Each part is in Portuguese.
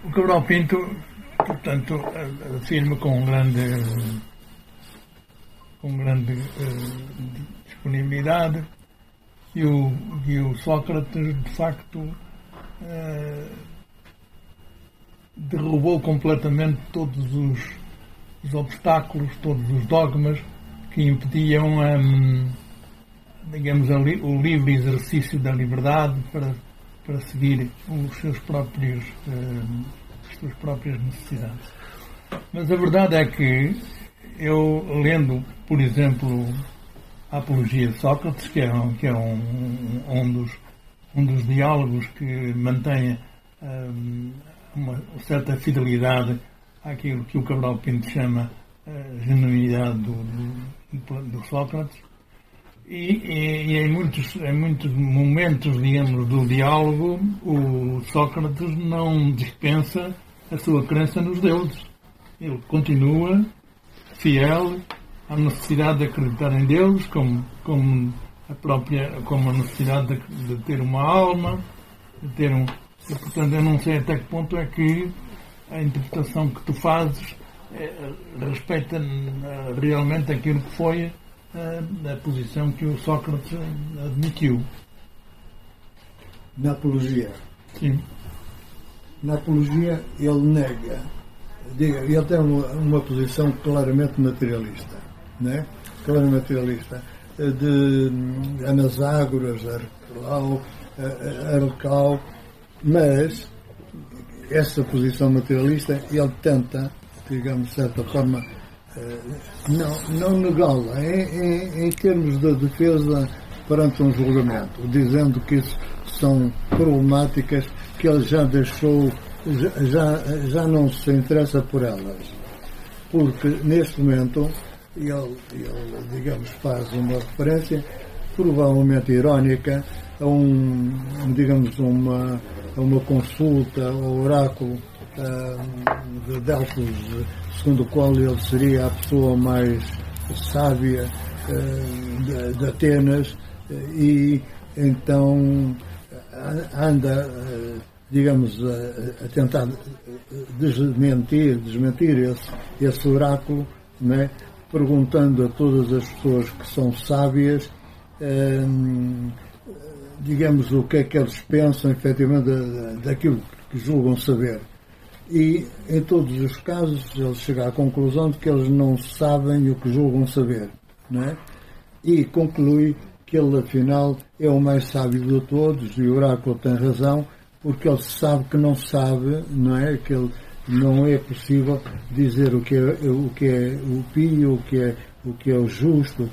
O Cabral Pinto, portanto, afirma com grande disponibilidade que o Sócrates, de facto, derrubou completamente todos os obstáculos, todos os dogmas que impediam, digamos, o livre exercício da liberdade para seguir as suas próprias necessidades. Mas a verdade é que eu, lendo, por exemplo, a Apologia de Sócrates, que é um dos diálogos que mantém uma certa fidelidade àquilo que o Cabral Pinto chama a genuinidade do Sócrates, e em muitos momentos, digamos, do diálogo, o Sócrates não dispensa a sua crença nos deuses. Ele continua fiel à necessidade de acreditar em Deus, como a necessidade de ter uma alma, de ter um... E, portanto, eu não sei até que ponto é que a interpretação que tu fazes respeita realmente aquilo que foi a posição que o Sócrates admitiu. Na Apologia. Sim. Na Apologia ele nega, ele tem uma posição claramente materialista, né? Claramente materialista, de Anaxágoras, Arquelau, mas essa posição materialista ele tenta, digamos, de certa forma, não negá-la em termos de defesa perante um julgamento, dizendo que isso são problemáticas que ele já deixou, já não se interessa por elas, porque neste momento ele digamos, faz uma referência provavelmente irónica a uma consulta ao oráculo de Delfos, segundo o qual ele seria a pessoa mais sábia de Atenas, e então anda, digamos, a tentar desmentir esse oráculo, né? Perguntando a todas as pessoas que são sábias, digamos, o que é que eles pensam efetivamente daquilo que julgam saber. E em todos os casos ele chega à conclusão de que eles não sabem o que julgam saber, não é? E conclui que ele afinal é o mais sábio de todos, e o oráculo tem razão, porque ele sabe que não sabe, não é? Que ele não é possível dizer o que é o pio, o que é o justo,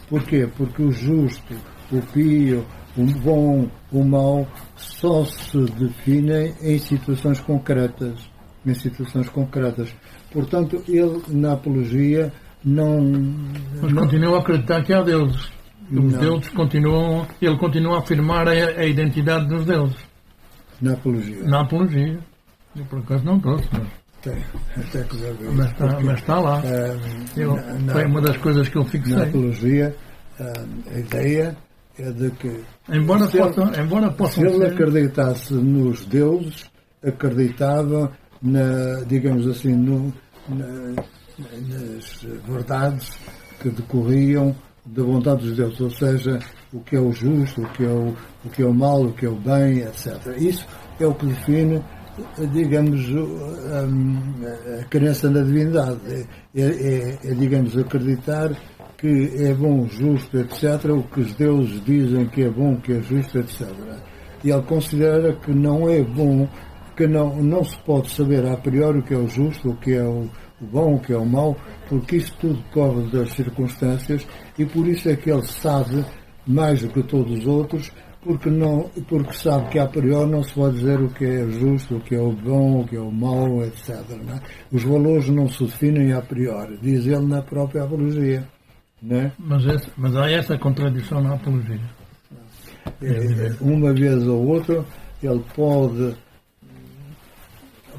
Porquê? Porque o justo, o pio, o bom, o mau, só se definem em situações concretas. Portanto, ele, na Apologia, Mas continua a acreditar que há deuses. Os deuses continuam... Ele continua a afirmar a identidade dos deuses. Na Apologia. Na Apologia. Eu, por acaso, não trouxe, mas... Tem, até que já veio. Mas está lá. Foi uma das coisas que eu fixei. Na Apologia, a ideia é de que... Embora possam se ele ser... acreditasse nos deuses, acreditava, digamos assim, nas verdades que decorriam da vontade dos deuses, ou seja, o que é o justo, o que é o mal, o que é o bem, etc. Isso é o que define, digamos, a crença na divindade. Digamos, acreditar que é bom, justo, etc., o que os deuses dizem que é bom, que é justo, etc. E ele considera que não é bom, que não se pode saber a priori o que é o justo, o que é o bom, o que é o mau, porque isso tudo decorre das circunstâncias, e por isso é que ele sabe mais do que todos os outros, porque sabe que a priori não se pode dizer o que é justo, o que é o bom, o que é o mau, etc. Não é? Os valores não se definem a priori, diz ele na própria Apologia. Não é? Mas há essa contradição na Apologia. Uma vez ou outra, ele pode...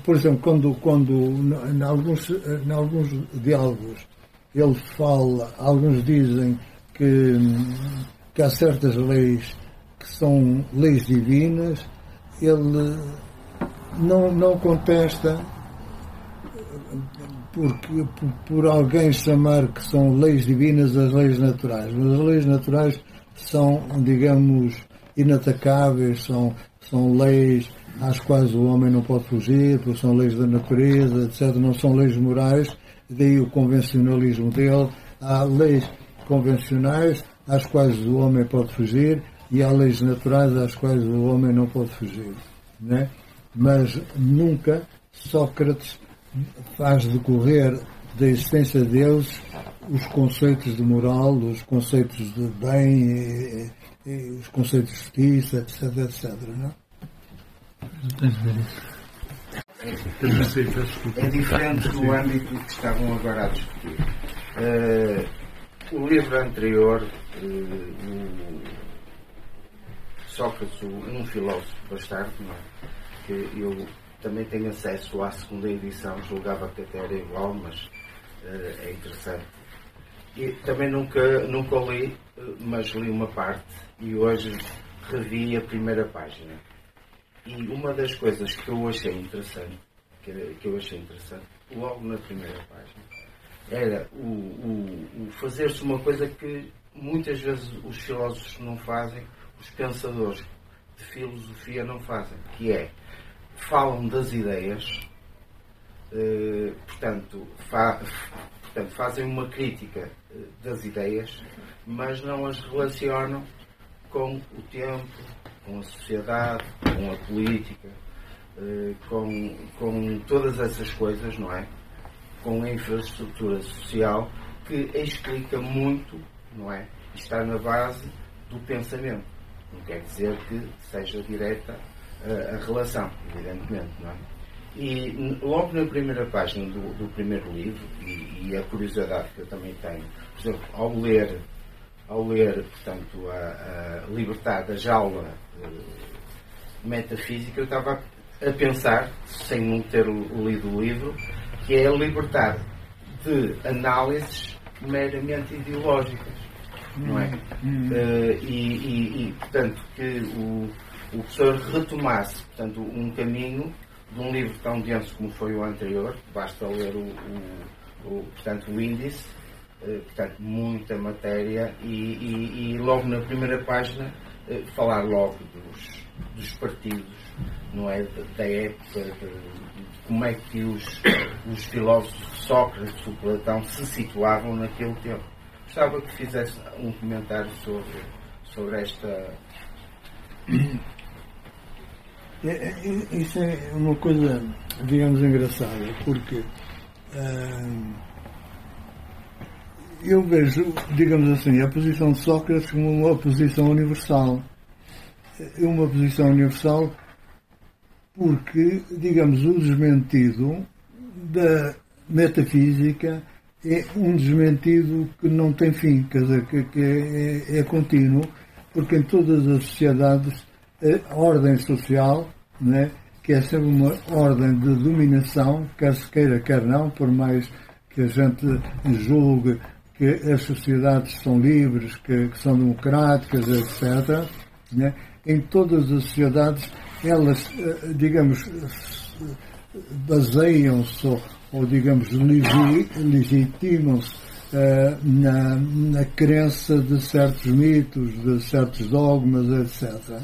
Por exemplo, quando em alguns diálogos ele fala, alguns dizem que há certas leis que são leis divinas, ele não contesta porque, por alguém chamar que são leis divinas as leis naturais. Mas as leis naturais são, digamos, inatacáveis, são leis às quais o homem não pode fugir, porque são leis da natureza, etc. Não são leis morais, daí o convencionalismo dele. Há leis convencionais às quais o homem pode fugir e há leis naturais às quais o homem não pode fugir, né? Mas nunca Sócrates faz decorrer da existência deles os conceitos de moral, os conceitos de bem, e os conceitos de justiça, etc, etc, não é? É diferente do âmbito que estavam agora a discutir. O livro anterior, Sócrates, um filósofo bastardo, não é? Que eu também tenho acesso à segunda edição, julgava que até era igual, mas é interessante. E também nunca o li, mas li uma parte e hoje revi a primeira página. E uma das coisas que eu achei interessante, logo na primeira página, era o fazer-se uma coisa que muitas vezes os filósofos não fazem, os pensadores de filosofia não fazem, que é, falam das ideias, portanto, fazem uma crítica das ideias, mas não as relacionam com o tempo, com a sociedade, com a política, com todas essas coisas, não é? Com a infraestrutura social que explica muito, não é? Está na base do pensamento. Não quer dizer que seja direta a relação, evidentemente, não é? E logo na primeira página do primeiro livro, e a curiosidade que eu também tenho, por exemplo, ao ler, portanto, a Libertar da Jaula Metafísica, eu estava a pensar, sem não ter lido o livro, que é a libertar de análises meramente ideológicas, não é? Portanto, que o professor retomasse, portanto, um caminho de um livro tão denso como foi o anterior, basta ler portanto, o índice, portanto, muita matéria, e logo na primeira página falar logo dos partidos, não é? Da época, de como é que os filósofos Sócrates, o Platão, se situavam naquele tempo. Gostava que fizesse um comentário sobre esta... Isso é uma coisa, digamos, engraçada, porque eu vejo, digamos assim, a posição de Sócrates como uma posição universal. É uma posição universal porque, digamos, o desmentido da metafísica é um desmentido que não tem fim, quer dizer, que é contínuo, porque em todas as sociedades a ordem social, né, que é sempre uma ordem de dominação, quer se queira, quer não, por mais que a gente julgue que as sociedades são livres, que são democráticas, etc., né, em todas as sociedades elas, digamos, baseiam-se ou digamos, legitimam-se na crença de certos mitos, de certos dogmas, etc.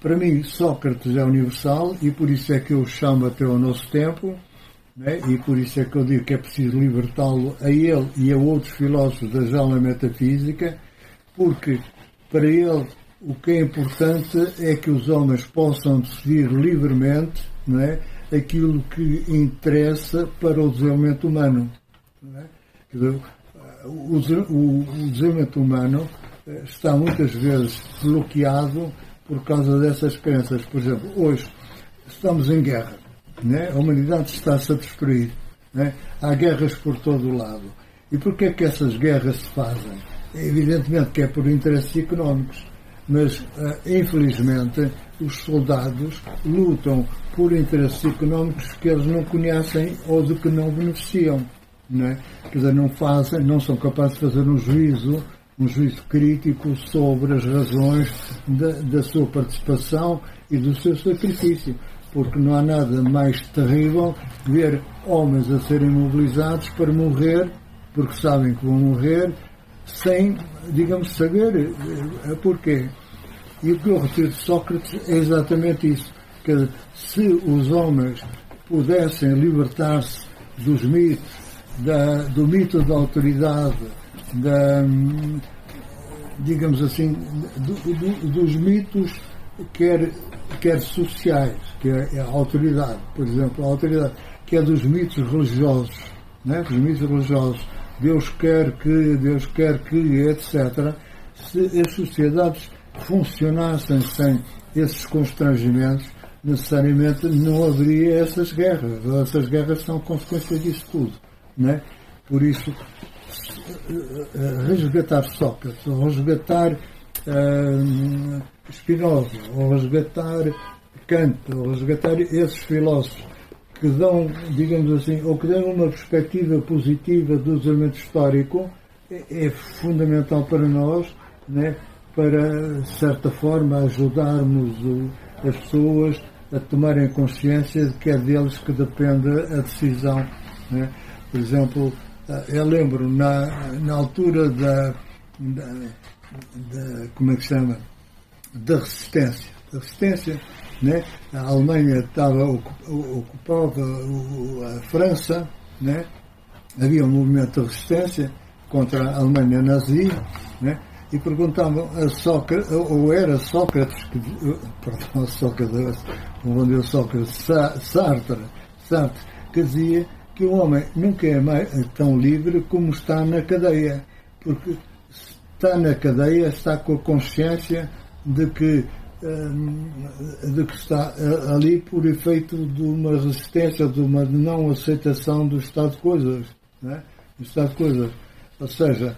Para mim, Sócrates é universal e por isso é que eu chamo até ao nosso tempo, né? E por isso é que eu digo que é preciso libertá-lo a ele e a outros filósofos da jaula metafísica, porque para ele o que é importante é que os homens possam decidir livremente, não é, aquilo que interessa para o desenvolvimento humano. Não é? Quer dizer, o desenvolvimento humano está muitas vezes bloqueado por causa dessas crenças. Por exemplo, hoje estamos em guerra, né? A humanidade está-se a destruir, né? Há guerras por todo o lado. E porquê é que essas guerras se fazem? Evidentemente que é por interesses económicos, mas infelizmente os soldados lutam por interesses económicos que eles não conhecem ou de que não beneficiam, não é? Quer dizer, não são capazes de fazer um juízo crítico sobre as razões da sua participação e do seu sacrifício. porque não há nada mais terrível ver homens a serem mobilizados para morrer, porque sabem que vão morrer, sem, digamos, saber porquê. E o que eu retiro de Sócrates é exatamente isso, que se os homens pudessem libertar-se dos mitos, do mito da autoridade, digamos assim, dos mitos quer sociais, que é a autoridade, por exemplo, a autoridade, que é dos mitos religiosos, né? Dos mitos religiosos, Deus quer que, etc. Se as sociedades funcionassem sem esses constrangimentos, necessariamente não haveria essas guerras. Essas guerras são consequência disso tudo, né? Por isso, resgatar Sócrates, ou resgatar Spinoza, ou resgatar Kant, ou resgatar esses filósofos que dão, digamos assim, ou que dão uma perspectiva positiva do desenvolvimento histórico, é fundamental para nós, né? Para, de certa forma, ajudarmos as pessoas a tomarem consciência de que é deles que depende a decisão, né? Por exemplo, eu lembro na altura da como é que se chama? Da resistência, né? A Alemanha ocupava a França, né? Havia um movimento de resistência contra a Alemanha nazi, né? E perguntavam a Sócrates, ou era Sócrates, Sartre, que dizia que o homem nunca é tão livre como está na cadeia, porque está na cadeia, está com a consciência de que está ali por efeito de uma resistência, de uma não aceitação do estado de coisas, né? Do estado de coisas. Ou seja,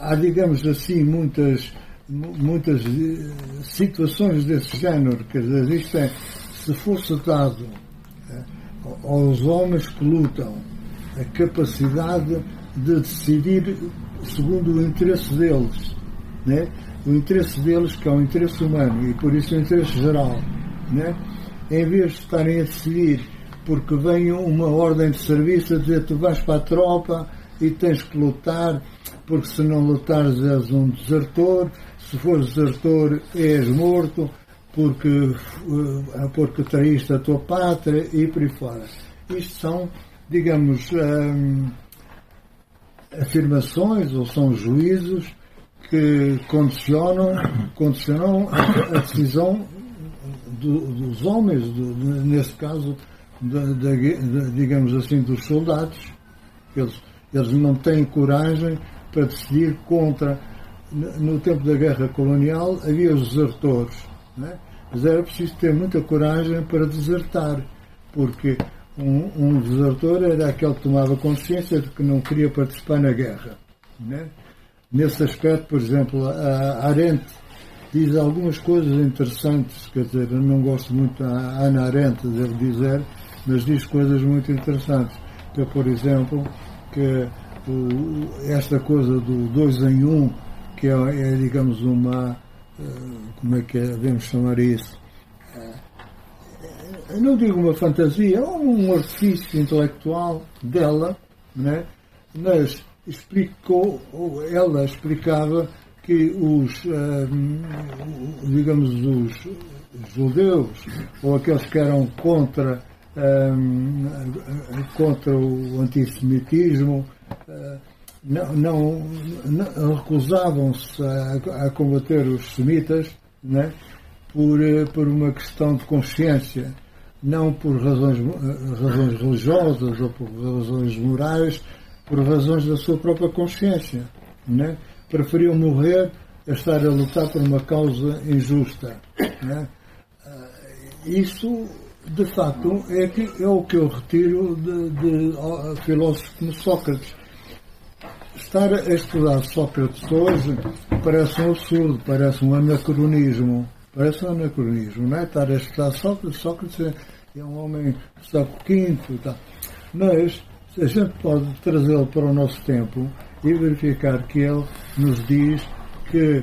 há, digamos assim, muitas situações desse género, quer dizer, isto é, se fosse dado aos homens que lutam a capacidade de decidir segundo o interesse deles, né? O interesse deles, que é o interesse humano, e por isso o interesse geral, né? Em vez de estarem a decidir porque vem uma ordem de serviço a dizer tu vais para a tropa e tens que lutar, porque se não lutares és um desertor, se fores desertor és morto, porque traíste a tua pátria e por aí fora. Isto são, digamos, afirmações ou são juízos que condicionam a decisão dos homens, nesse caso, digamos assim, dos soldados. Eles não têm coragem para decidir contra. No tempo da guerra colonial havia os desertores, né? Mas era preciso ter muita coragem para desertar, porque um desertor era aquele que tomava consciência de que não queria participar na guerra, né? Nesse aspecto, por exemplo, a Arendt diz algumas coisas interessantes, quer dizer, eu não gosto muito da Hannah Arendt, devo dizer, mas diz coisas muito interessantes, que, por exemplo, que esta coisa do 2 em 1, que é digamos, uma, como é que devemos chamar isso? Não digo uma fantasia, é um artifício intelectual dela, né? Mas ela explicava que os judeus, ou aqueles que eram contra o antissemitismo, não recusavam-se a combater os semitas, né? Por uma questão de consciência, não por razões religiosas ou por razões morais, por razões da sua própria consciência, né? Preferiam morrer a estar a lutar por uma causa injusta, né? Isso, de facto, é o que eu retiro de filósofos como Sócrates. Estar a estudar Sócrates hoje parece um absurdo, parece um anacronismo. Não é? Estar a estudar Sócrates é um homem do século V e tal. Mas a gente pode trazê-lo para o nosso tempo e verificar que ele nos diz que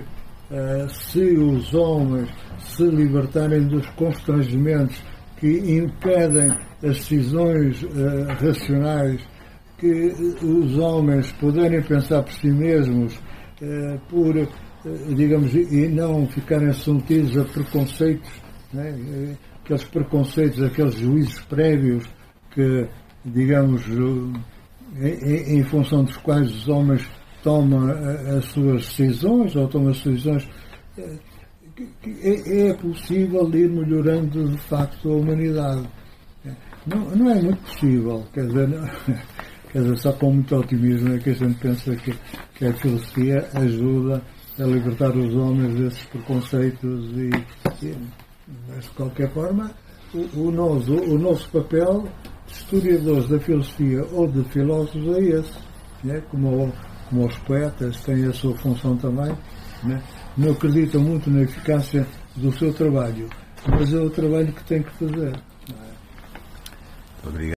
se os homens se libertarem dos constrangimentos que impedem as decisões racionais, que os homens puderem pensar por si mesmos, digamos, e não ficarem submetidos a preconceitos, né? Aqueles preconceitos, aqueles juízos prévios que, digamos, em função dos quais os homens tomam as suas decisões, ou tomam as decisões, é possível ir melhorando de facto a humanidade. Não é muito possível, quer dizer, só com muito otimismo é que a gente pensa que a filosofia ajuda a libertar os homens desses preconceitos mas de qualquer forma o nosso papel de historiadores da filosofia ou de filósofos é esse, né? Como os poetas têm a sua função também, né? Não acreditam muito na eficácia do seu trabalho, mas é o trabalho que têm que fazer. Obrigado.